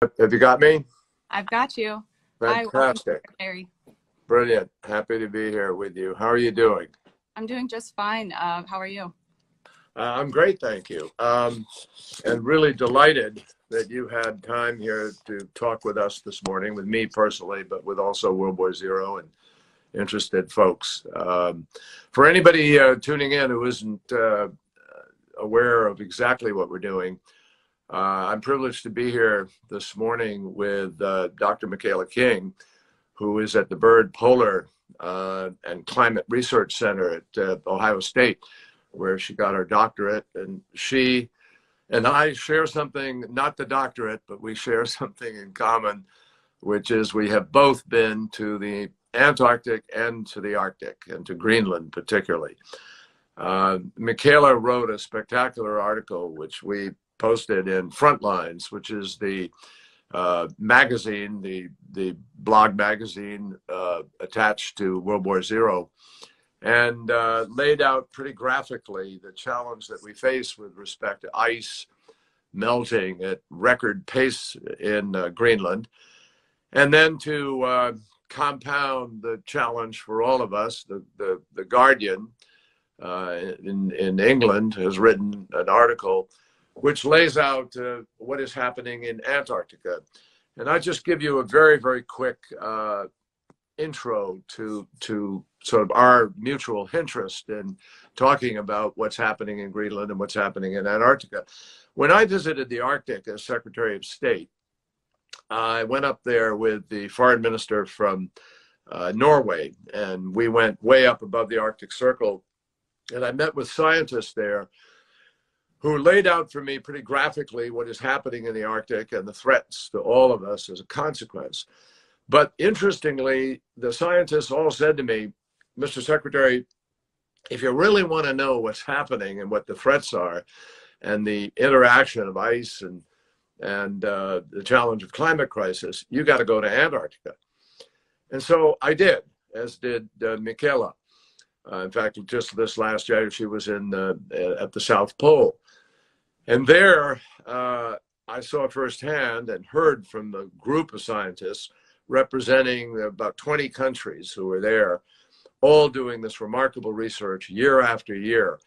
Have you got me? I've got you. Hi, welcome, Fantastic. Secretary. Brilliant. Happy to be here with you. How are you doing? I'm doing just fine. How are you? I'm great, thank you. And really delighted that you had time here to talk with us this morning, with me personally, but with also World War Zero and interested folks. For anybody tuning in who isn't aware of exactly what we're doing, I'm privileged to be here this morning with Dr. Michaelea King, who is at the Bird Polar and Climate Research Center at Ohio State, where she got her doctorate. And she and I share something, not the doctorate, but we share something in common, which is we have both been to the Antarctic and to the Arctic, and to Greenland particularly. Michaela wrote a spectacular article, which we posted in Frontlines, which is the magazine, the blog magazine attached to World War Zero, and laid out pretty graphically the challenge that we face with respect to ice melting at record pace in Greenland, and then to compound the challenge for all of us. The Guardian in England has written an article which lays out what is happening in Antarctica. And I just give you a very, very quick intro to sort of our mutual interest in talking about what's happening in Greenland and what's happening in Antarctica. When I visited the Arctic as Secretary of State, I went up there with the foreign minister from Norway, and we went way up above the Arctic Circle, and I met with scientists there who laid out for me pretty graphically what is happening in the Arctic and the threats to all of us as a consequence. But interestingly, the scientists all said to me, Mr. Secretary, if you really want to know what's happening and what the threats are and the interaction of ice and the challenge of climate crisis, you got to go to Antarctica. And so I did, as did Michaela. In fact, just this last year, she was at the South Pole. And there, I saw firsthand and heard from a group of scientists representing about 20 countries who were there, all doing this remarkable research year after year.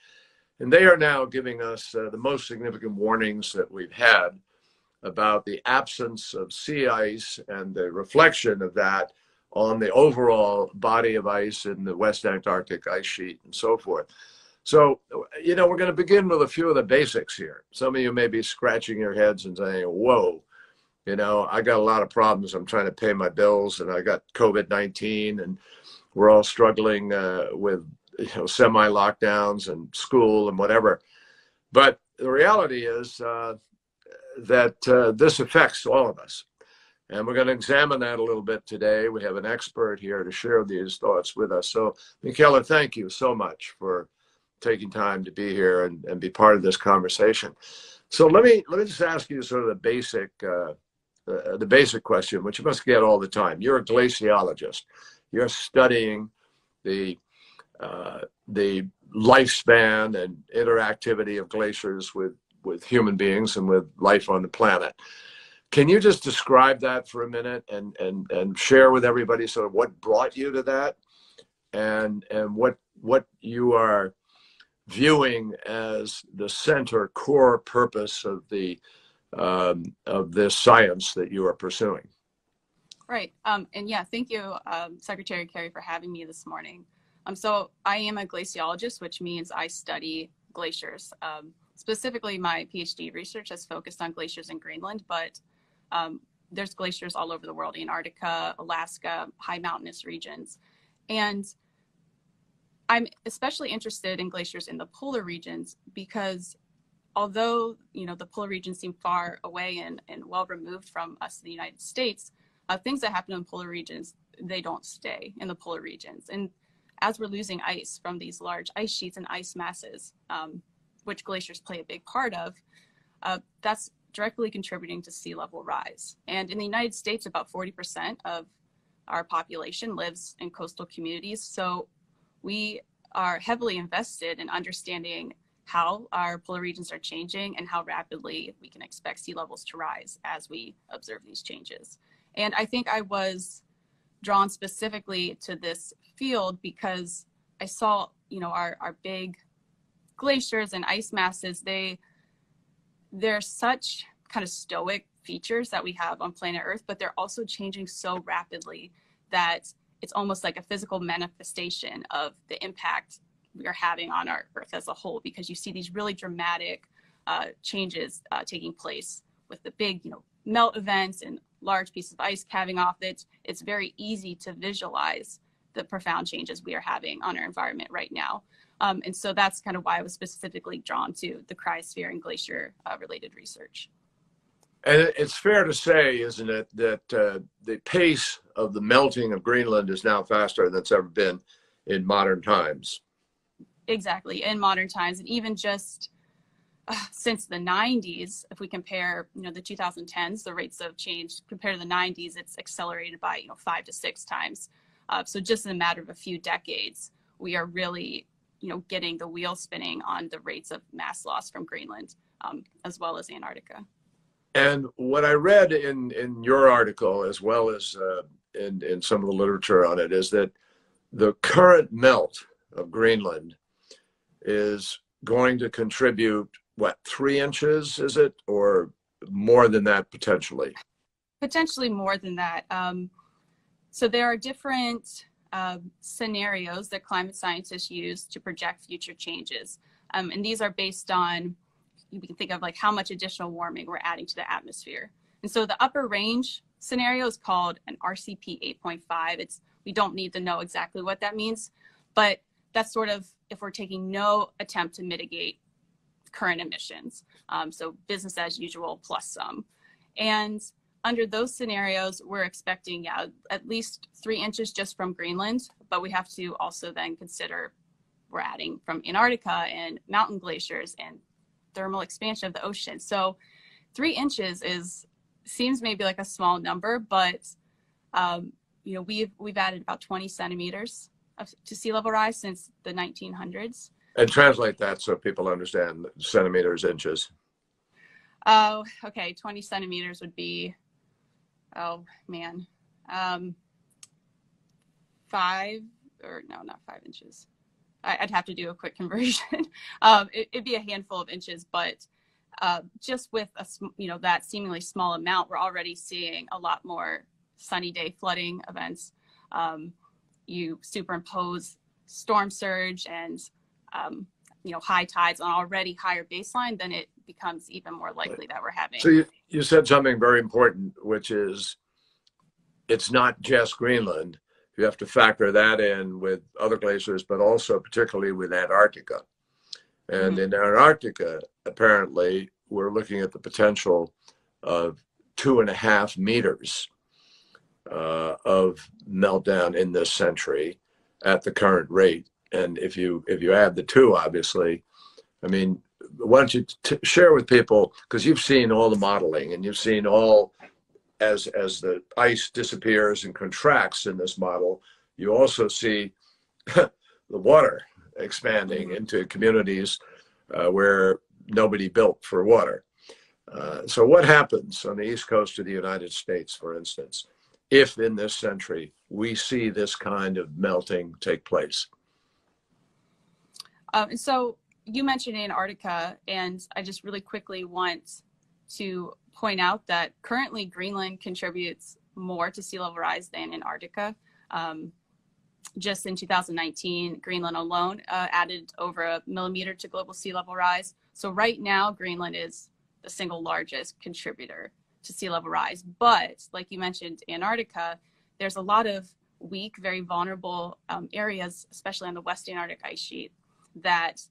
And they are now giving us the most significant warnings that we've had about the absence of sea ice and the reflection of that on the overall body of ice in the West Antarctic ice sheet and so forth. So, we're going to begin with a few of the basics here. Some of you may be scratching your heads and saying, whoa, I got a lot of problems. I'm trying to pay my bills, and I got COVID-19, and we're all struggling with semi-lockdowns and school and whatever. But the reality is that this affects all of us. And we're going to examine that a little bit today. We have an expert here to share these thoughts with us. So, Michaela, thank you so much for taking time to be here and be part of this conversation. So let me just ask you sort of the basic question, which you must get all the time. You're a glaciologist. You're studying the lifespan and interactivity of glaciers with human beings and with life on the planet. Can you just describe that for a minute and share with everybody sort of what brought you to that and what you are viewing as the center core purpose of this science that you are pursuing? Right. And yeah, thank you, Secretary Kerry, for having me this morning. So I am a glaciologist, which means I study glaciers. Specifically, my PhD research has focused on glaciers in Greenland, but there's glaciers all over the world: Antarctica, Alaska, high mountainous regions. And I'm especially interested in glaciers in the polar regions because although, the polar regions seem far away and well removed from us in the United States, things that happen in polar regions, they don't stay in the polar regions. And as we're losing ice from these large ice sheets and ice masses, which glaciers play a big part of, that's directly contributing to sea level rise. And in the United States, about 40% of our population lives in coastal communities. So we are heavily invested in understanding how our polar regions are changing and how rapidly we can expect sea levels to rise as we observe these changes. And I think I was drawn specifically to this field because I saw, our big glaciers and ice masses, they're such kind of stoic features that we have on planet Earth, but they're also changing so rapidly that it's almost like a physical manifestation of the impact we are having on our Earth as a whole, because you see these really dramatic changes taking place with the big, melt events and large pieces of ice calving off. It's very easy to visualize the profound changes we are having on our environment right now. And so that's kind of why I was specifically drawn to the cryosphere and glacier related research. And it's fair to say, isn't it, that the pace of the melting of Greenland is now faster than it's ever been in modern times? Exactly, in modern times, and even just since the 90s, if we compare, the 2010s, the rates of change compared to the 90s, it's accelerated by, 5 to 6 times. So just in a matter of a few decades, we are really, getting the wheel spinning on the rates of mass loss from Greenland, as well as Antarctica. And what I read in your article, as well as in some of the literature on it, is that the current melt of Greenland is going to contribute, 3 inches, is it? Or more than that, potentially? Potentially more than that. So there are different scenarios that climate scientists use to project future changes. And these are based on, we can think of like how much additional warming we're adding to the atmosphere. And so the upper range scenario is called an RCP 8.5. We don't need to know exactly what that means, but that's sort of if we're taking no attempt to mitigate current emissions. So business as usual plus some. And under those scenarios, we're expecting at least 3 inches just from Greenland, but we have to also then consider we're adding from Antarctica and mountain glaciers and thermal expansion of the ocean. So 3 inches seems maybe like a small number, but we've added about 20 centimeters to sea level rise since the 1900s. And translate that so people understand centimeters, inches. Oh, okay. 20 centimeters would be, 5, or no, not 5 inches. I'd have to do a quick conversion. It'd be a handful of inches, but just with that seemingly small amount, we're already seeing a lot more sunny day flooding events. You superimpose storm surge and high tides on already higher baseline, then it becomes even more likely that we're having. So you said something very important, which is it's not just Greenland. You have to factor that in with other glaciers, but also particularly with Antarctica. And in Antarctica, apparently, we're looking at the potential of 2.5 meters of meltdown in this century at the current rate. And if you add the two, obviously, I mean, why don't you share with people, because you've seen all the modeling and you've seen all, as the ice disappears and contracts in this model, you also see the water expanding into communities where nobody built for water. So what happens on the east coast of the United States, for instance, if in this century we see this kind of melting take place? So you mentioned Antarctica, and I just really quickly want to point out that currently Greenland contributes more to sea level rise than Antarctica. Just in 2019, Greenland alone added over 1 millimeter to global sea level rise. So right now, Greenland is the single largest contributor to sea level rise. But like you mentioned, Antarctica, there's a lot of weak, very vulnerable areas, especially on the West Antarctic ice sheet, that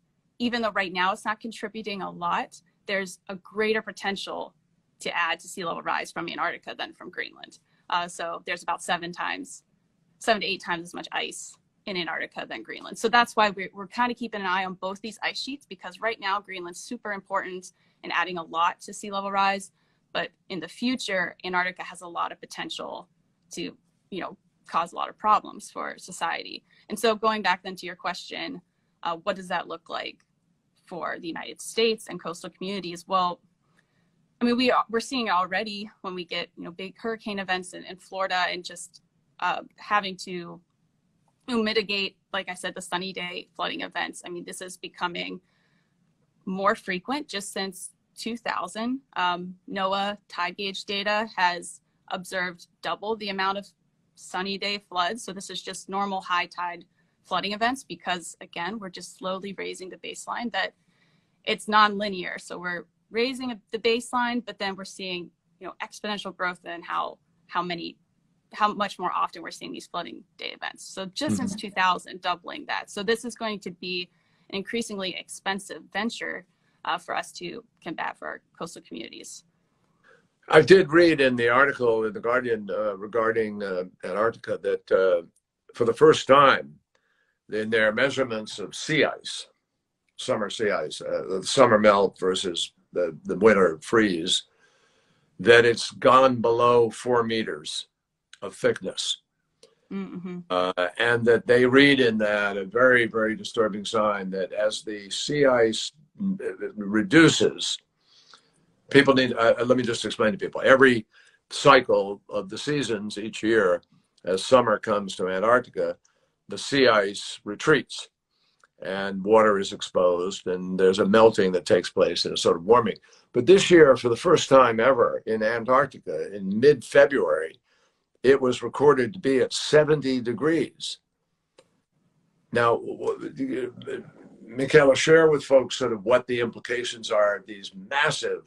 even though right now it's not contributing a lot, there's a greater potential to add to sea level rise from Antarctica than from Greenland. So there's about 7 to 8 times as much ice in Antarctica than Greenland. So that's why we're kind of keeping an eye on both these ice sheets, because right now Greenland's super important in adding a lot to sea level rise. But in the future, Antarctica has a lot of potential to, cause a lot of problems for society. And so going back then to your question, what does that look like for the United States and coastal communities? Well, I mean, we're seeing it already when we get, big hurricane events in Florida, and just having to mitigate, like I said, the sunny day flooding events. I mean, this is becoming more frequent just since 2000. NOAA tide gauge data has observed double the amount of sunny day floods. So this is just normal high tide flooding events, because again, we're just slowly raising the baseline, that it's non-linear. So we're raising the baseline, but then we're seeing, exponential growth in how much more often we're seeing these flooding day events. So just since 2000, doubling that. So this is going to be an increasingly expensive venture for us to combat for our coastal communities. I did read in the article in The Guardian regarding Antarctica that for the first time in their measurements of sea ice, summer sea ice, the summer melt versus the winter freeze, that it's gone below 4 meters of thickness. And that they read in that a very, very disturbing sign that as the sea ice reduces, people need, let me just explain to people, every cycle of the seasons each year, as summer comes to Antarctica, the sea ice retreats and water is exposed, and there's a melting that takes place and a sort of warming. But this year, for the first time ever in Antarctica, in mid-February, it was recorded to be at 70 degrees. Now, Michaelea, share with folks sort of what the implications are of these massive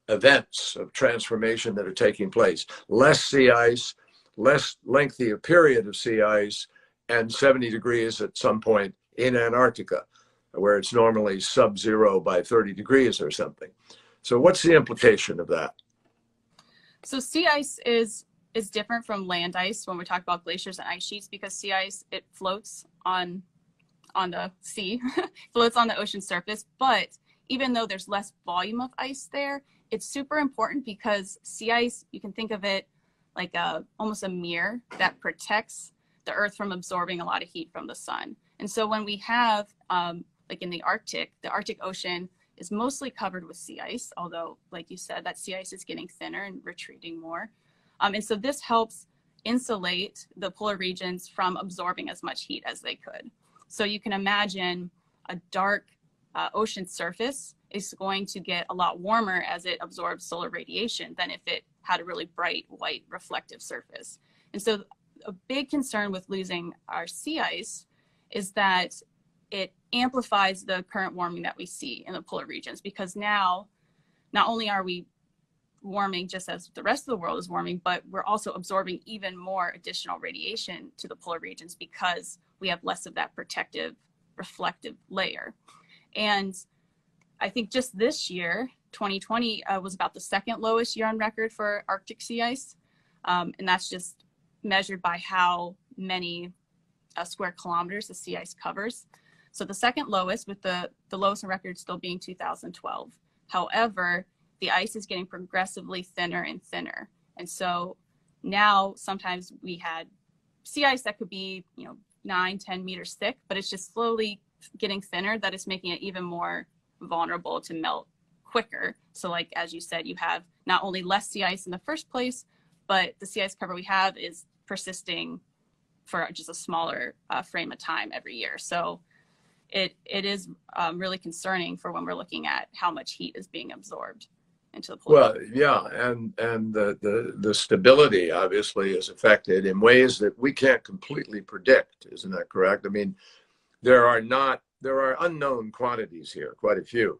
events of transformation that are taking place. Less sea ice, less lengthy a period of sea ice, and 70 degrees at some point in Antarctica, where it's normally sub-zero by 30 degrees or something. So what's the implication of that? So sea ice is different from land ice when we talk about glaciers and ice sheets, because sea ice, it floats on the sea, floats on the ocean surface. But even though there's less volume of ice there, it's super important, because sea ice, you can think of it like almost a mirror that protects the Earth from absorbing a lot of heat from the sun. And so when we have, like in the Arctic Ocean is mostly covered with sea ice, although, like you said, that sea ice is getting thinner and retreating more. And so this helps insulate the polar regions from absorbing as much heat as they could. So you can imagine a dark ocean surface is going to get a lot warmer as it absorbs solar radiation than if it had a really bright white reflective surface. And so a big concern with losing our sea ice is that it amplifies the current warming that we see in the polar regions, because now not only are we warming just as the rest of the world is warming, but we're also absorbing even more additional radiation to the polar regions because we have less of that protective reflective layer. And I think just this year, 2020 was about the second lowest year on record for Arctic sea ice. And that's just measured by how many square kilometers the sea ice covers. So the second lowest, with the lowest on record still being 2012. However, the ice is getting progressively thinner and thinner. And so now sometimes we had sea ice that could be, 9-10 meters thick, but it's just slowly getting thinner, that is making it even more vulnerable to melt quicker. So like, as you said, you have not only less sea ice in the first place, but the sea ice cover we have is persisting for just a smaller frame of time every year. So it is really concerning for when we're looking at how much heat is being absorbed into the polar. Well, yeah, and the stability obviously is affected in ways that we can't completely predict. Isn't that correct? I mean, there are unknown quantities here, quite a few,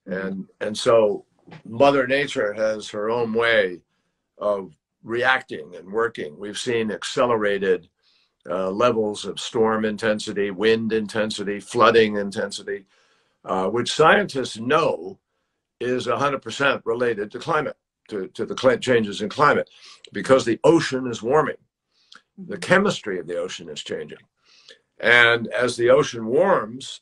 and so Mother Nature has her own way of reacting and working. We've seen accelerated levels of storm intensity, wind intensity, flooding intensity, which scientists know is 100% related to climate, to the changes in climate, because the ocean is warming. The chemistry of the ocean is changing. And as the ocean warms,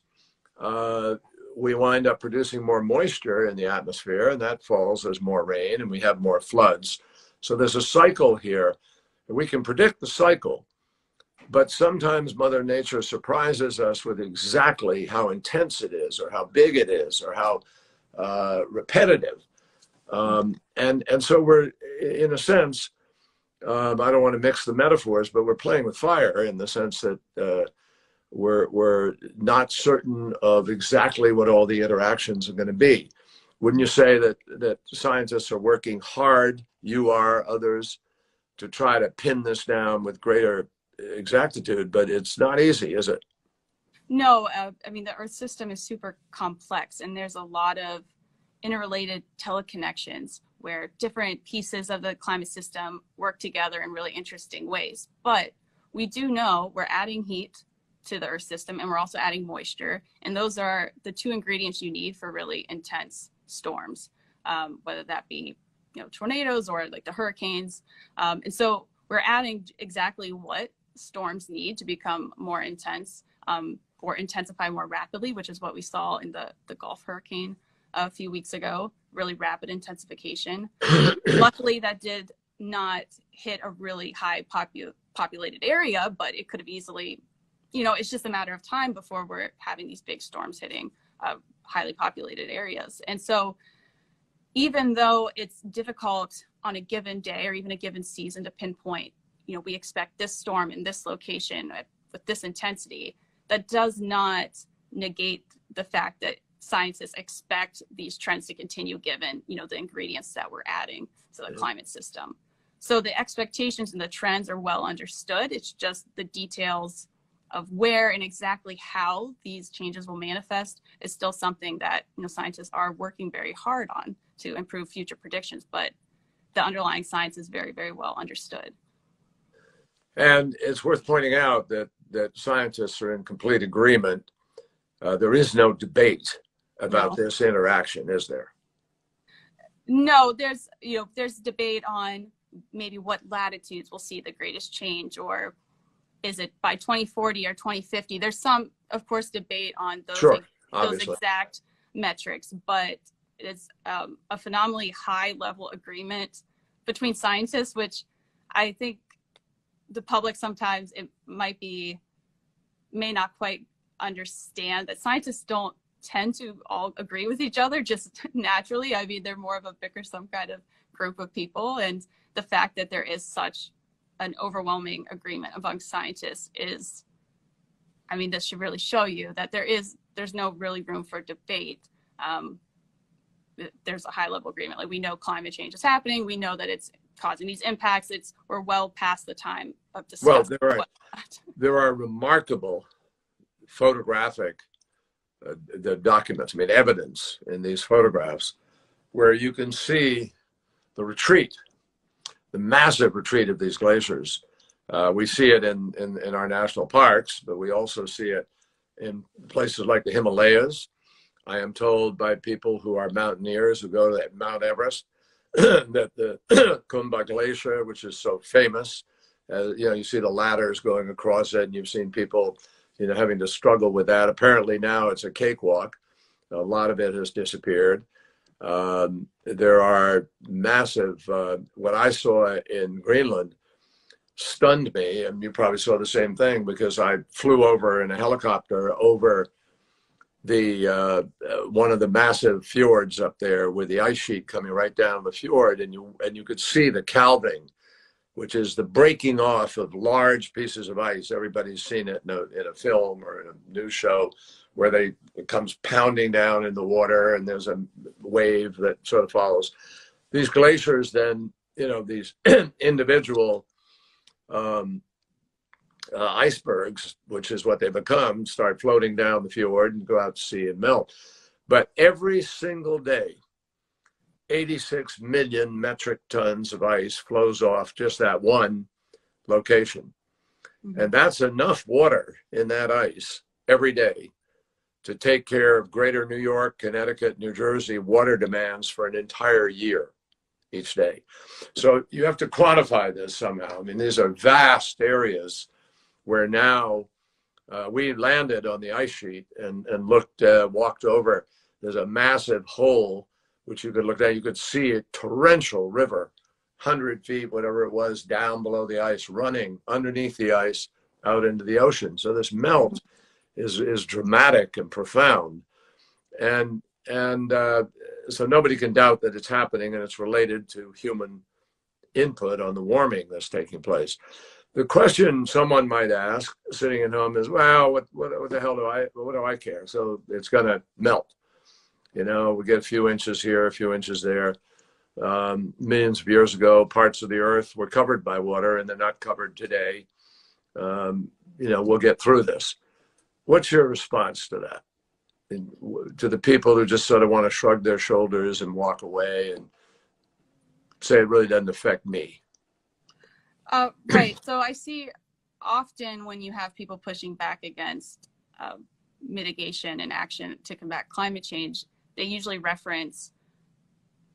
we wind up producing more moisture in the atmosphere, and that falls as more rain, and we have more floods. So there's a cycle here. We can predict the cycle, But sometimes Mother Nature surprises us with exactly how intense it is, or how big it is, or how repetitive. And so we're, in a sense, I don't want to mix the metaphors, but we're playing with fire in the sense that we're not certain of exactly what all the interactions are going to be. Wouldn't you say that scientists are working hard, you are, others, to try to pin this down with greater exactitude, but it's not easy, is it? No, I mean, the Earth system is super complex, and there's a lot of interrelated teleconnections where different pieces of the climate system work together in really interesting ways. But we do know we're adding heat to the Earth system, and we're also adding moisture, and those are the two ingredients you need for really intense storms, whether that be tornadoes or like the hurricanes. And so we're adding exactly what storms need to become more intense, or intensify more rapidly, which is what we saw in the Gulf hurricane a few weeks ago, really rapid intensification. Luckily, that did not hit a really high populated area, but it could have easily, it's just a matter of time before we're having these big storms hitting highly populated areas. And so even though it's difficult on a given day or even a given season to pinpoint, we expect this storm in this location with this intensity, that does not negate the fact that scientists expect these trends to continue given, the ingredients that we're adding to the climate system. So the expectations and the trends are well understood. It's just the details of where and exactly how these changes will manifest is still something that scientists are working very hard on to improve future predictions. But the underlying science is very, very well understood. And it's worth pointing out that scientists are in complete agreement. There is no debate about this interaction, is there? No, there's debate on maybe what latitudes will see the greatest change, or is it by 2040 or 2050? There's some, of course, debate on those exact metrics, but it's a phenomenally high level agreement between scientists, which I think the public sometimes may not quite understand, that scientists don't tend to all agree with each other just naturally. I mean, they're more of a bickersome kind of group of people, and the fact that there is such an overwhelming agreement among scientists is, this should really show you that there's no really room for debate. There's a high level agreement. Like, we know climate change is happening. We know that it's causing these impacts. We're well past the time of discussing. Well, there are remarkable photographic the documents, evidence in these photographs where you can see the retreat, the massive retreat of these glaciers. We see it in our national parks, but we also see it in places like the Himalayas. I am told by people who are mountaineers who go to Mount Everest that the Khumbu Glacier, which is so famous, you see the ladders going across it, and you've seen people having to struggle with that. Apparently now it's a cakewalk. A lot of it has disappeared. There are massive, what I saw in Greenland stunned me, and you probably saw the same thing, because I flew over in a helicopter over the one of the massive fjords up there with the ice sheet coming right down the fjord, and you could see the calving, which is the breaking off of large pieces of ice. Everybody's seen it in a film or in a news show, where it comes pounding down in the water, and there's a wave that sort of follows. These glaciers then, these individual icebergs, which is what they become, start floating down the fjord and go out to sea and melt. But every single day, 86 million metric tons of ice flows off just that one location. Mm-hmm. And that's enough water in that ice every day to take care of greater New York, Connecticut, New Jersey water demands for an entire year each day. So you have to quantify this somehow. These are vast areas where now we landed on the ice sheet and walked over. There's a massive hole which you could look at. You could see a torrential river, 100 feet, whatever it was, down below the ice, running underneath the ice out into the ocean. So this melt is dramatic and profound. And so nobody can doubt that it's happening, and it's related to human input on the warming that's taking place. The question someone might ask sitting at home is, well, what the hell what do I care? So it's going to melt. You know, we get a few inches here, a few inches there. Millions of years ago, parts of the earth were covered by water, and they're not covered today. You know, we'll get through this. What's your response to that? To the people who just sort of want to shrug their shoulders and walk away and say it really doesn't affect me? Right. So I see often when you have people pushing back against mitigation and action to combat climate change, they usually reference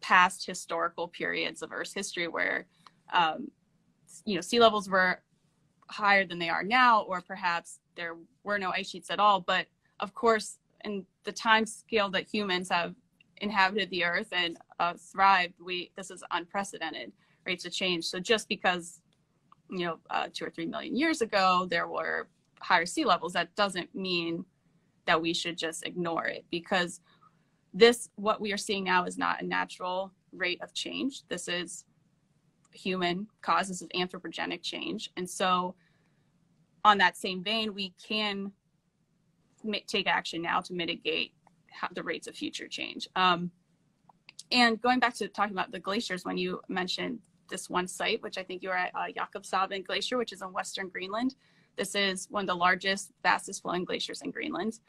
past historical periods of Earth's history where, you know, sea levels were higher than they are now, or perhaps there were no ice sheets at all. But of course, in the time scale that humans have inhabited the Earth and thrived, this is unprecedented rates of change. So just because, you know, 2 or 3 million years ago there were higher sea levels, that doesn't mean that we should just ignore it, because what we are seeing now is not a natural rate of change. This is human caused. This is anthropogenic change. And so on that same vein, we can take action now to mitigate the rates of future change. And going back to talking about the glaciers, when you mentioned this one site, which I think you were at, Jakobshavn Glacier, which is in Western Greenland. This is one of the largest, fastest flowing glaciers in Greenland.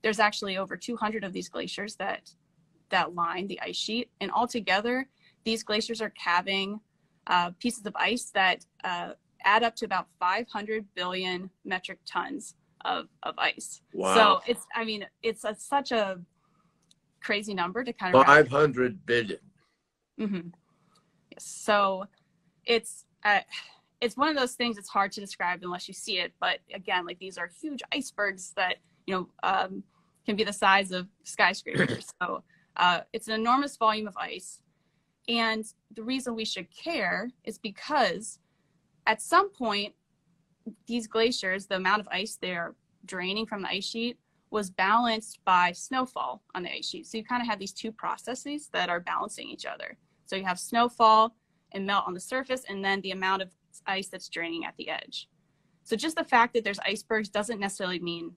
There's actually over 200 of these glaciers that line the ice sheet. And altogether, these glaciers are calving pieces of ice that add up to about 500 billion metric tons of ice. Wow. So it's such a crazy number to kind of 500 billion. Mm-hmm. So it's one of those things it's hard to describe unless you see it. But again, like, these are huge icebergs that, you know, can be the size of skyscrapers. So it's an enormous volume of ice. And the reason we should care is because at some point, these glaciers, the amount of ice they're draining from the ice sheet was balanced by snowfall on the ice sheet. So you kind of have these two processes that are balancing each other. So you have snowfall and melt on the surface, and then the amount of ice that's draining at the edge. So just the fact that there's icebergs doesn't necessarily mean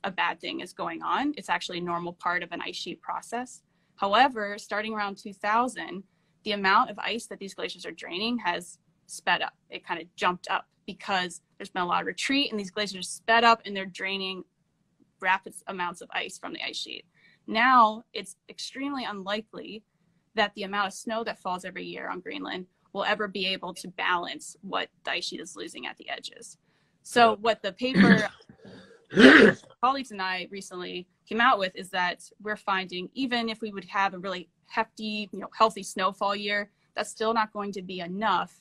a bad thing is going on. It's actually a normal part of an ice sheet process. However, starting around 2000, the amount of ice that these glaciers are draining has sped up. It kind of jumped up because there's been a lot of retreat, and these glaciers sped up and they're draining rapid amounts of ice from the ice sheet. Now it's extremely unlikely that the amount of snow that falls every year on Greenland will ever be able to balance what the ice sheet is losing at the edges. So what the paper colleagues and I recently came out with is that we're finding, even if we would have a really hefty, you know, healthy snowfall year, that's still not going to be enough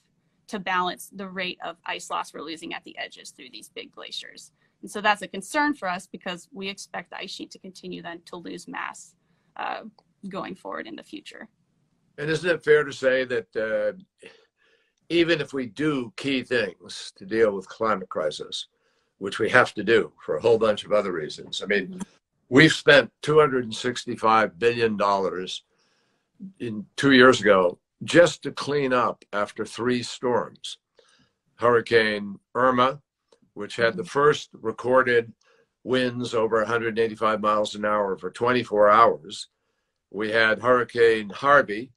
to balance the rate of ice loss we're losing at the edges through these big glaciers. And so that's a concern for us, because we expect the ice sheet to continue then to lose mass going forward in the future. And isn't it fair to say that even if we do key things to deal with climate crisis, which we have to do for a whole bunch of other reasons, I mean, we've spent $265 billion in 2 years ago just to clean up after 3 storms. Hurricane Irma, which had the first recorded winds over 185 miles an hour for 24 hours. We had Hurricane Harvey,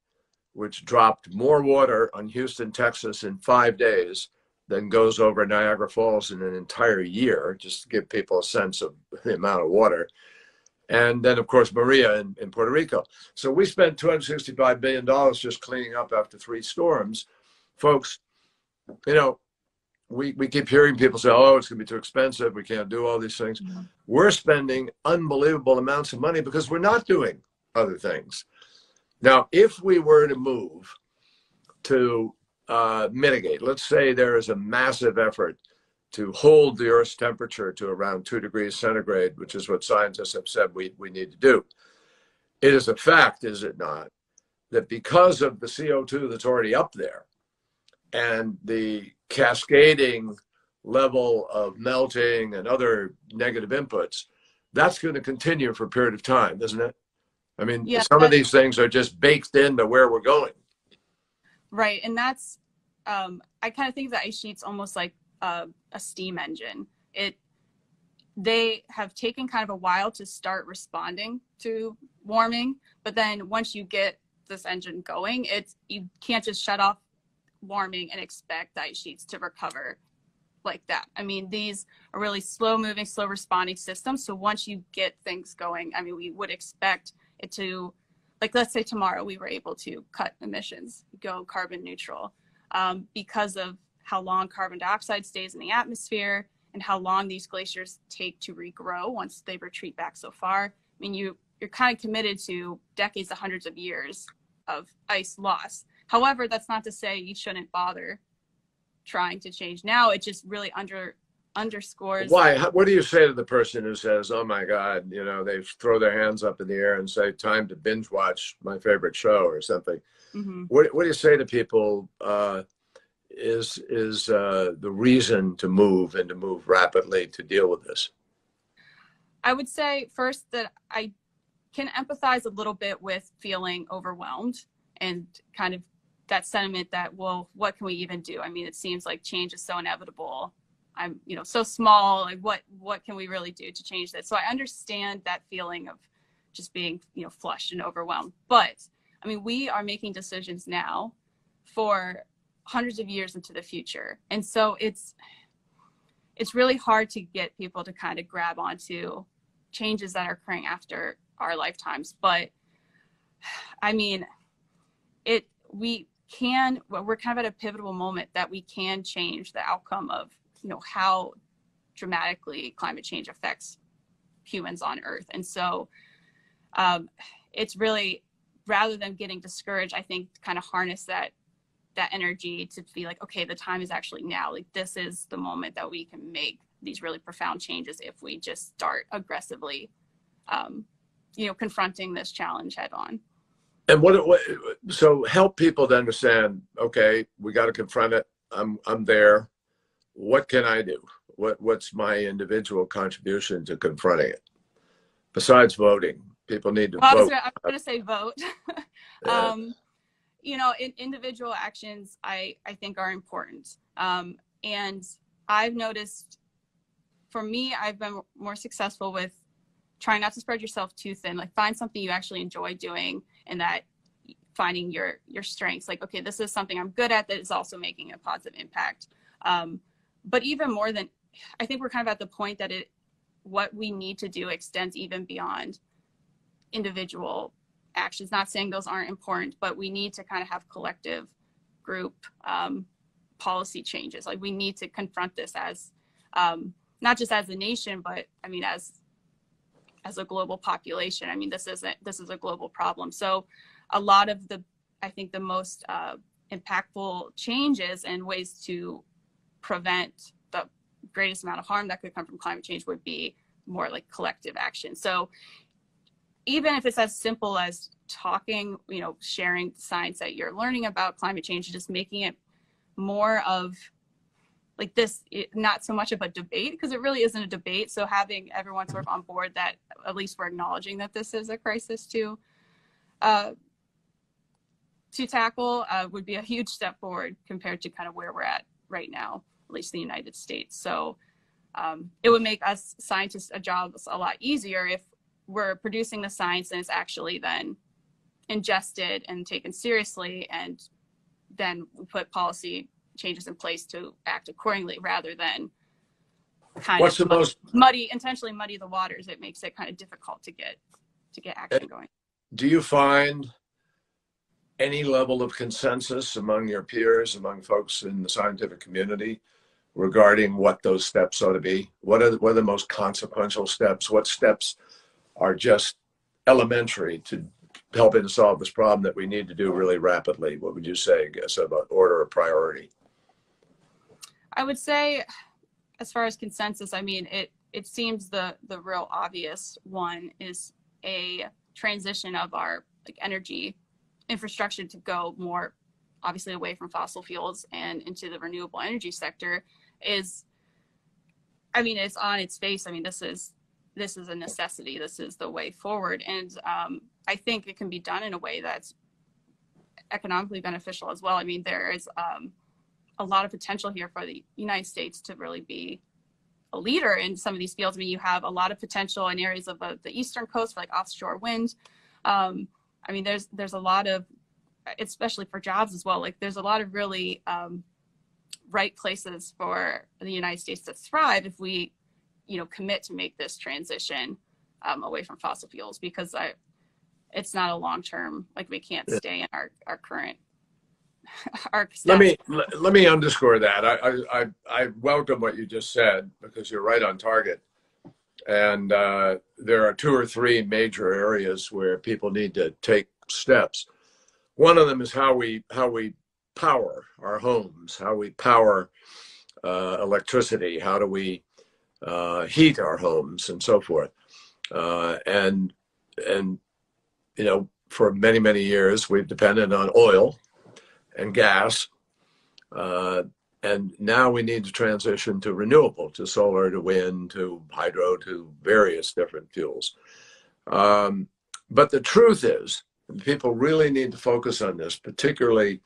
which dropped more water on Houston, Texas in 5 days than goes over Niagara Falls in an entire year, just to give people a sense of the amount of water. And then, of course, Maria in Puerto Rico. So we spent $265 billion just cleaning up after 3 storms. Folks, you know, we keep hearing people say, oh, it's going to be too expensive. We can't do all these things. Mm-hmm. We're spending unbelievable amounts of money because we're not doing other things. Now, if we were to move to mitigate, let's say there is a massive effort to hold the Earth's temperature to around 2 degrees centigrade, which is what scientists have said we need to do. It is a fact, is it not, that because of the CO2 that's already up there and the cascading level of melting and other negative inputs, that's going to continue for a period of time, isn't it? I mean, Yeah, some of these things are just baked into where we're going. right. And that's, I kind of think of the ice sheet's almost like a steam engine. They have taken kind of a while to start responding to warming, but then once you get this engine going, you can't just shut off warming and expect the ice sheets to recover like that. I mean, these are really slow moving, slow responding systems. So once you get things going, I mean, we would expect it to, like, let's say tomorrow we were able to cut emissions, go carbon neutral, because of how long carbon dioxide stays in the atmosphere and how long these glaciers take to regrow once they retreat back so far. I mean, you're kind of committed to decades to hundreds of years of ice loss. However, that's not to say you shouldn't bother trying to change now. It just really underscores. Why? What do you say to the person who says, "Oh my God," you know, they throw their hands up in the air and say, "Time to binge watch my favorite show" or something? Mm-hmm. What do you say to people? Is the reason to move and to move rapidly to deal with this? I would say first that I can empathize a little bit with feeling overwhelmed and kind of that sentiment that, well, what can we even do? I mean, it seems like change is so inevitable. I'm, so small. Like, what can we really do to change that? So I understand that feeling of just being, flushed and overwhelmed. But I mean, we are making decisions now for hundreds of years into the future. And so it's really hard to get people to kind of grab onto changes that are occurring after our lifetimes. But I mean, we're kind of at a pivotal moment that we can change the outcome of, how dramatically climate change affects humans on Earth. And so it's really, rather than getting discouraged, I think kind of harness that energy to be like, okay, the time is actually now. Like, this is the moment that we can make these really profound changes if we just start aggressively, confronting this challenge head on. And so help people to understand, okay, we got to confront it. I'm there. What can I do? What's my individual contribution to confronting it? Besides voting, people need to vote. I'm going to say vote. Individual actions I think are important. And I've noticed, for me, I've been more successful with trying not to spread yourself too thin. Like, find something you actually enjoy doing, and that finding your strengths. Like, okay, this is something I'm good at that is also making a positive impact. But even more than, I think we're kind of at the point that what we need to do extends even beyond individual actions. Not saying those aren't important, but we need to kind of have collective group policy changes. Like, we need to confront this as not just as a nation, but I mean as a global population. I mean, this is a global problem. So a lot of I think the most impactful changes and ways to prevent the greatest amount of harm that could come from climate change would be more like collective action. So even if it's as simple as talking, sharing science that you're learning about climate change, just making it more of like this, not so much of a debate, because it really isn't a debate. So having everyone sort of on board that at least we're acknowledging that this is a crisis to tackle would be a huge step forward compared to kind of where we're at right now, at least in the United States. So it would make us scientists' jobs a lot easier if we're producing the science and it's actually then ingested and taken seriously, and then we put policy changes in place to act accordingly, rather than intentionally muddy the waters. It makes it kind of difficult to get action going. Do you find any level of consensus among your peers, among folks in the scientific community, regarding what those steps ought to be? What are the most consequential steps? What steps are just elementary to helping to solve this problem that we need to do really rapidly? What would you say, I guess, about order of priority? I would say, as far as consensus, I mean, it seems the real obvious one is a transition of our energy infrastructure to go more obviously away from fossil fuels and into the renewable energy sector. Is I mean, it's on its face. I mean, this is a necessity. This is the way forward. And I think it can be done in a way that's economically beneficial as well. I mean, there is a lot of potential here for the United States to really be a leader in some of these fields. I mean, you have a lot of potential in areas of the eastern coast for like offshore wind. I mean, there's a lot of, especially for jobs as well, like there's a lot of really right places for the United States to thrive if we, commit to make this transition away from fossil fuels, because it's not a long-term, like we can't stay in our current let me underscore that. I welcome what you just said, because you're right on target. And there are 2 or 3 major areas where people need to take steps. One of them is how we power our homes, how we power electricity, how do we heat our homes, and so forth. And for many, many years we've depended on oil and gas, and now we need to transition to renewable, to solar, to wind, to hydro, to various different fuels. But the truth is, people really need to focus on this, particularly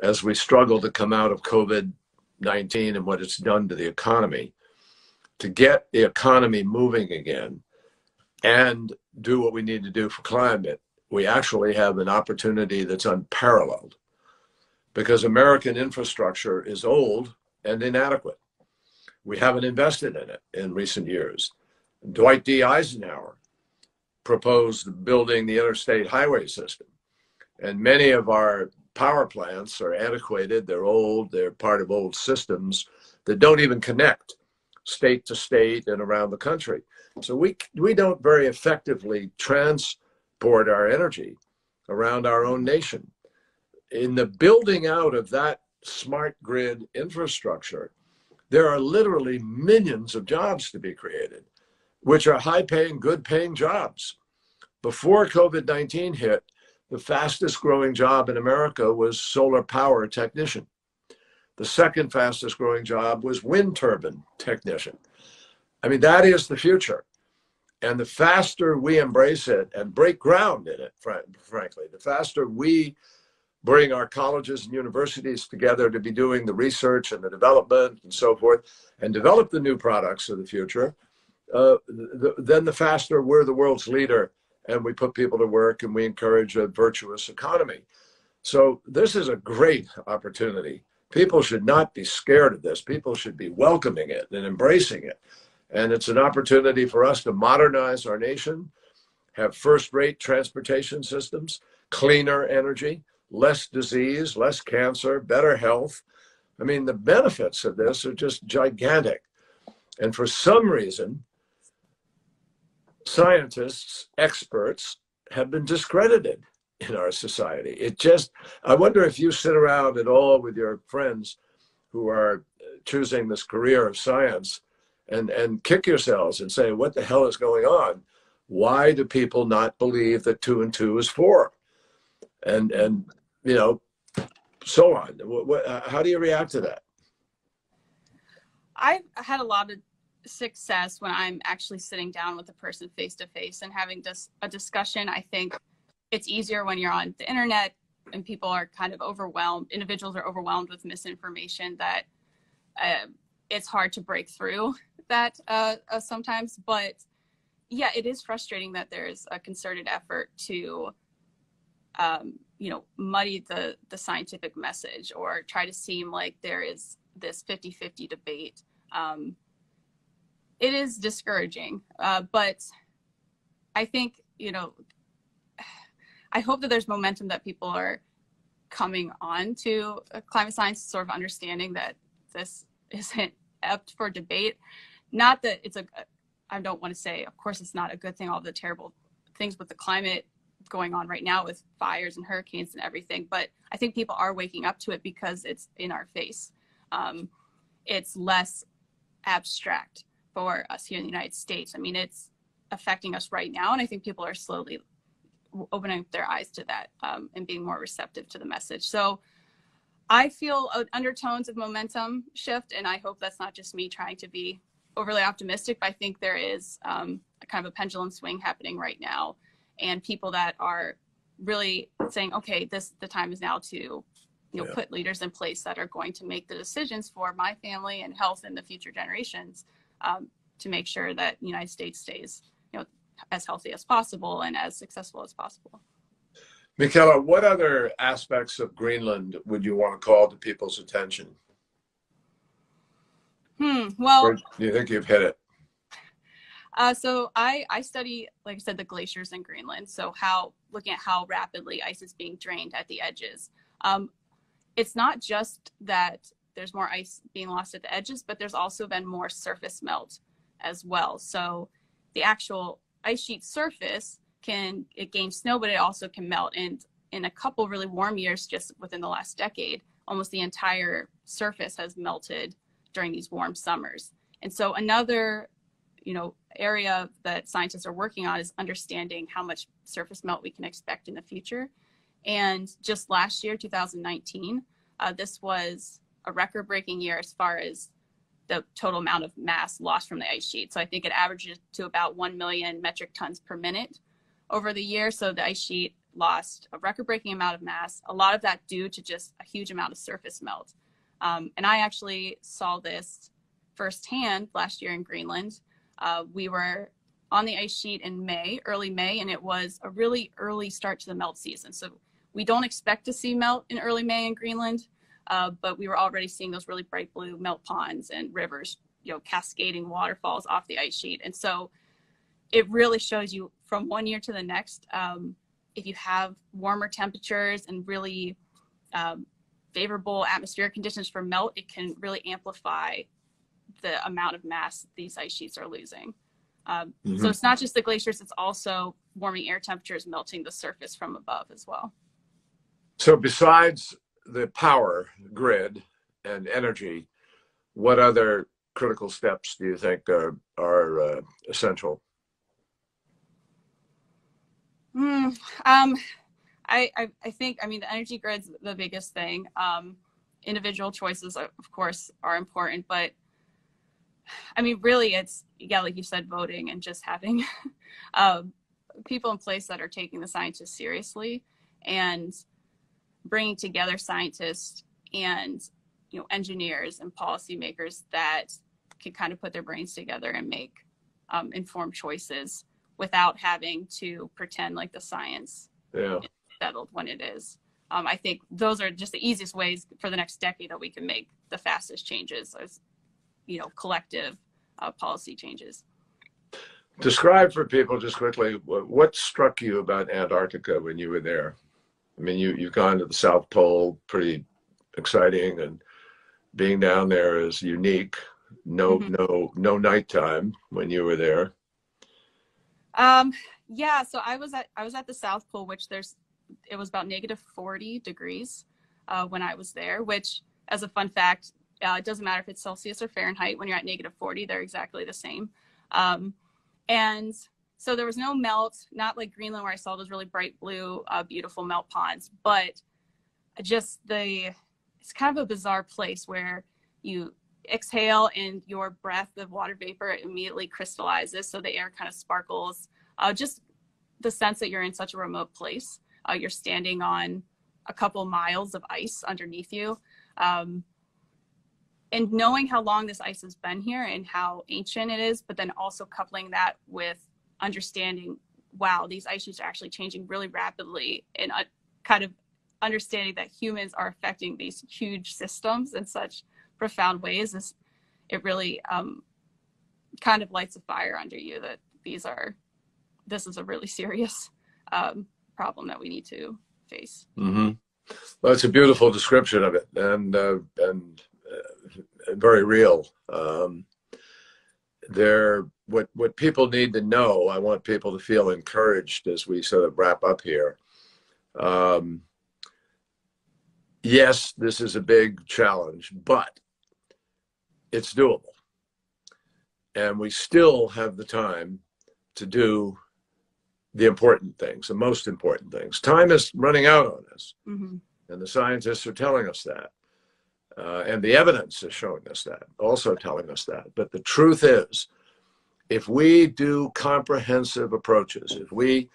as we struggle to come out of COVID-19 and what it's done to the economy, to get the economy moving again and do what we need to do for climate. We actually have an opportunity that's unparalleled, because American infrastructure is old and inadequate. We haven't invested in it in recent years. Dwight D. Eisenhower proposed building the interstate highway system. And many of our power plants are antiquated, they're old, they're part of old systems that don't even connect state to state and around the country. So we don't very effectively transport our energy around our own nation. In the building out of that smart grid infrastructure, there are literally millions of jobs to be created, which are high-paying, good-paying jobs. Before COVID-19 hit, the fastest growing job in America was solar power technician. The second fastest growing job was wind turbine technician. I mean, that is the future. And the faster we embrace it and break ground in it, frankly, the faster we bring our colleges and universities together to be doing the research and the development and so forth, and develop the new products of the future, then the faster we're the world's leader, and we put people to work and we encourage a virtuous economy. So this is a great opportunity. People should not be scared of this. People should be welcoming it and embracing it. And it's an opportunity for us to modernize our nation, have first-rate transportation systems, cleaner energy, less disease, less cancer, better health. I mean, the benefits of this are just gigantic. And for some reason, scientists, experts have been discredited in our society. I wonder if you sit around at all with your friends who are choosing this career of science and kick yourselves and say, what the hell is going on? Why do people not believe that 2 and 2 is 4? And so on. How do you react to that? I've had a lot of success when I'm actually sitting down with a person face to face and having just a discussion. I think it's easier when you're on the internet and people are kind of overwhelmed. Individuals are overwhelmed with misinformation that it's hard to break through that sometimes. But yeah, it is frustrating that there's a concerted effort to muddy the scientific message or try to seem like there is this 50-50 debate. It is discouraging, but I think, I hope that there's momentum that people are coming on to climate science, sort of understanding that this isn't up for debate. Not that I don't want to say, of course, it's not a good thing, all the terrible things with the climate going on right now with fires and hurricanes and everything, but I think people are waking up to it because it's in our face. It's less abstract for us here in the United States. I mean, it's affecting us right now, and I think people are slowly opening up their eyes to that and being more receptive to the message. So I feel undertones of momentum shift, and I hope that's not just me trying to be overly optimistic, but I think there is a kind of a pendulum swing happening right now, and people that are really saying, okay, the time is now to put leaders in place that are going to make the decisions for my family and health and the future generations, to make sure that the United States stays as healthy as possible and as successful as possible. Michaelea, what other aspects of Greenland would you want to call to people's attention? Well, or do you think you've hit it? So I study, like I said, the glaciers in Greenland. So looking at how rapidly ice is being drained at the edges. It's not just that there's more ice being lost at the edges, but there's also been more surface melt as well. So the actual ice sheet surface it gains snow, but it also can melt. And in a couple really warm years, just within the last decade, almost the entire surface has melted during these warm summers. And so another, area that scientists are working on is understanding how much surface melt we can expect in the future. And just last year, 2019, this was a record-breaking year as far as the total amount of mass lost from the ice sheet. So I think it averages to about 1 million metric tons per minute over the year. So the ice sheet lost a record-breaking amount of mass, a lot of that due to just a huge amount of surface melt. And I actually saw this firsthand last year in Greenland. We were on the ice sheet in early May, and it was a really early start to the melt season. So we don't expect to see melt in early May in Greenland, but we were already seeing those really bright blue melt ponds and rivers, cascading waterfalls off the ice sheet. And so it really shows you from one year to the next, if you have warmer temperatures and really favorable atmospheric conditions for melt, it can really amplify the amount of mass these ice sheets are losing. So it's not just the glaciers, it's also warming air temperatures melting the surface from above as well. So besides the power grid and energy, what other critical steps do you think are essential? I think, the energy grid's the biggest thing. Individual choices, of course, are important, but really it's, like you said, voting and just having people in place that are taking the scientists seriously and bringing together scientists and, engineers and policymakers that can kind of put their brains together and make informed choices without having to pretend like the science is settled when it is. I think those are just the easiest ways for the next decade that we can make the fastest changes as, collective policy changes. Describe for people just quickly, what struck you about Antarctica when you were there? You've gone to the South Pole, pretty exciting, and being down there is unique. No nighttime when you were there. So I was at the South Pole, which it was about -40 degrees when I was there, which, as a fun fact, it doesn't matter if it's Celsius or Fahrenheit. When you're at -40, they're exactly the same. And so there was no melt, not like Greenland where I saw those really bright blue, beautiful melt ponds, but just it's kind of a bizarre place where you exhale and your breath of water vapor immediately crystallizes. So the air kind of sparkles. Just the sense that you're in such a remote place. You're standing on a couple miles of ice underneath you. And knowing how long this ice has been here and how ancient it is, but then also coupling that with understanding, wow, these ice sheets are actually changing really rapidly, and kind of understanding that humans are affecting these huge systems in such profound ways, it really kind of lights a fire under you that this is a really serious problem that we need to face. Well, it's a beautiful description of it, and very real. What people need to know, I want people to feel encouraged as we sort of wrap up here. Yes, this is a big challenge, but it's doable. And we still have the time to do the important things, the most important things. Time is running out on us, and the scientists are telling us that. And the evidence is showing us that, also telling us that. But the truth is, if we do comprehensive approaches, if we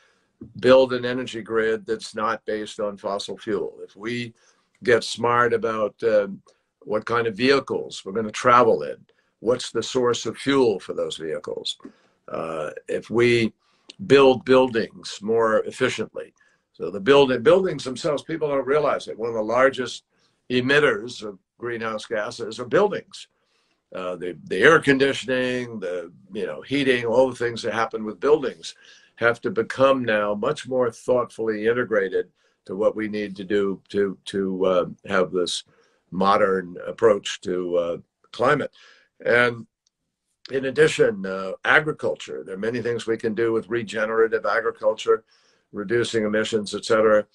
build an energy grid that's not based on fossil fuel, if we get smart about what kind of vehicles we're going to travel in, what's the source of fuel for those vehicles, if we build buildings more efficiently. So the buildings themselves, people don't realize it. One of the largest emitters of greenhouse gases are buildings. The air conditioning, the heating, all the things that happen with buildings have to become now much more thoughtfully integrated to what we need to do to have this modern approach to climate. And in addition, agriculture, there are many things we can do with regenerative agriculture, reducing emissions, et cetera.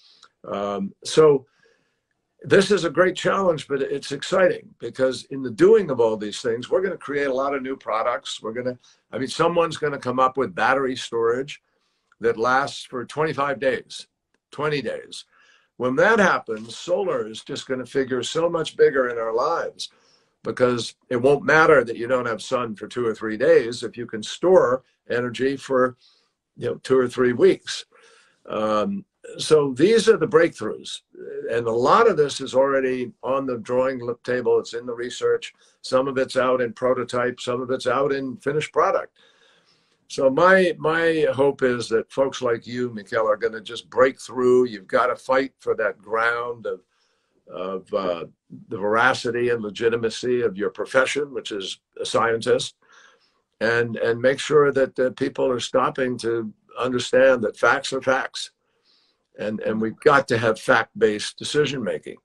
So this is a great challenge, but it's exciting because in the doing of all these things, we're going to create a lot of new products. Someone's going to come up with battery storage that lasts for 25 days, 20 days. When that happens, solar is just going to figure so much bigger in our lives, because it won't matter that you don't have sun for 2 or 3 days if you can store energy for 2 or 3 weeks. So these are the breakthroughs, and a lot of this is already on the drawing table. It's in the research. Some of it's out in prototype. Some of it's out in finished product. So my hope is that folks like you, Michaelea, are going to just break through. You've got to fight for that ground of the veracity and legitimacy of your profession, which is a scientist, and make sure that people are stopping to understand that facts are facts. And we've got to have fact-based decision-making.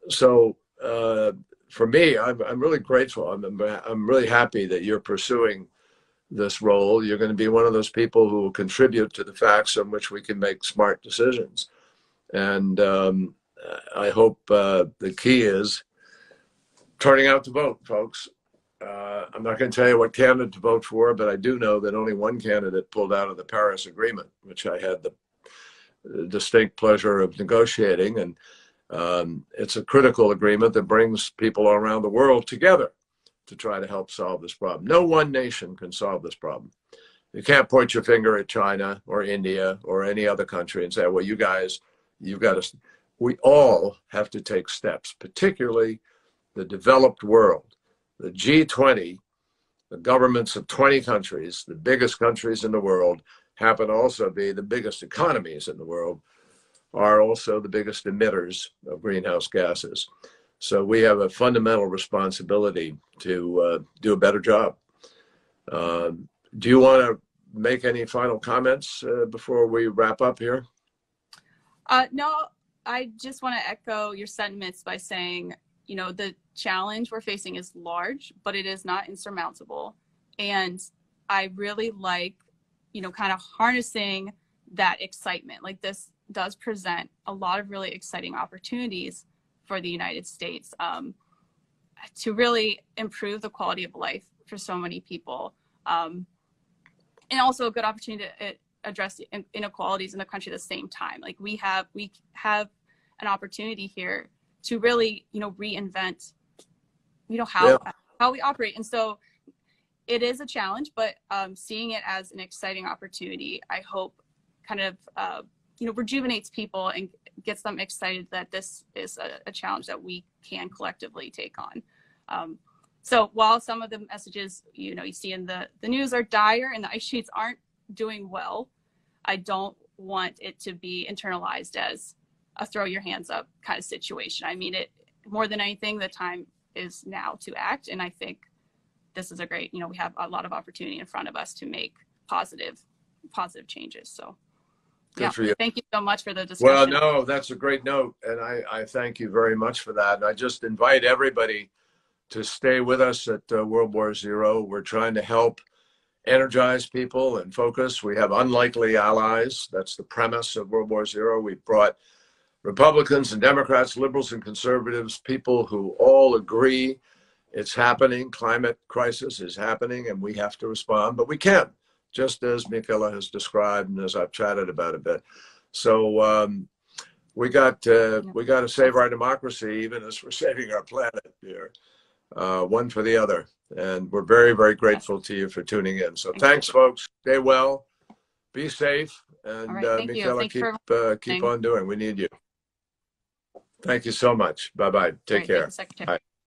So for me, I'm really grateful. I'm really happy that you're pursuing this role. You're going to be one of those people who will contribute to the facts on which we can make smart decisions. And I hope the key is turning out to vote, folks. I'm not going to tell you what candidate to vote for, but I do know that only one candidate pulled out of the Paris Agreement, which I had the distinct pleasure of negotiating. And it's a critical agreement that brings people around the world together to try to help solve this problem. No one nation can solve this problem. You can't point your finger at China or India or any other country and say, well, you guys, you've got to. We all have to take steps, particularly the developed world. The G20, the governments of 20 countries, the biggest countries in the world, happen to also be the biggest economies in the world, are also the biggest emitters of greenhouse gases. So we have a fundamental responsibility to do a better job. Do you want to make any final comments before we wrap up here? No, I just want to echo your sentiments by saying, the challenge we're facing is large, but it is not insurmountable. And I really like, kind of harnessing that excitement. Like, this does present a lot of really exciting opportunities for the United States to really improve the quality of life for so many people. And also a good opportunity to address inequalities in the country at the same time. Like, we have an opportunity here to really, reinvent, how we operate. And so it is a challenge, but seeing it as an exciting opportunity, I hope kind of, rejuvenates people and gets them excited that this is a challenge that we can collectively take on. So while some of the messages, you see in the news are dire and the ice sheets aren't doing well, I don't want it to be internalized as a throw your hands up kind of situation. I mean, more than anything, the time is now to act. And I think this is a great, we have a lot of opportunity in front of us to make positive changes. So yeah, thank you so much for the discussion. Well, no, that's a great note. And I thank you very much for that. And I just invite everybody to stay with us at World War Zero. We're trying to help energize people and focus. We have unlikely allies. That's the premise of World War Zero. We've brought Republicans and Democrats, liberals and conservatives, people who all agree it's happening. Climate crisis is happening and we have to respond, but we can, just as Michaelea has described and as I've chatted about a bit. So we got to save our democracy, even as we're saving our planet here, one for the other. And we're very, very grateful to you for tuning in. So thanks, folks. Stay well, be safe, and Michaelea, keep on doing. We need you. Thank you so much. Bye-bye. Take care. Thank you, Secretary. Bye.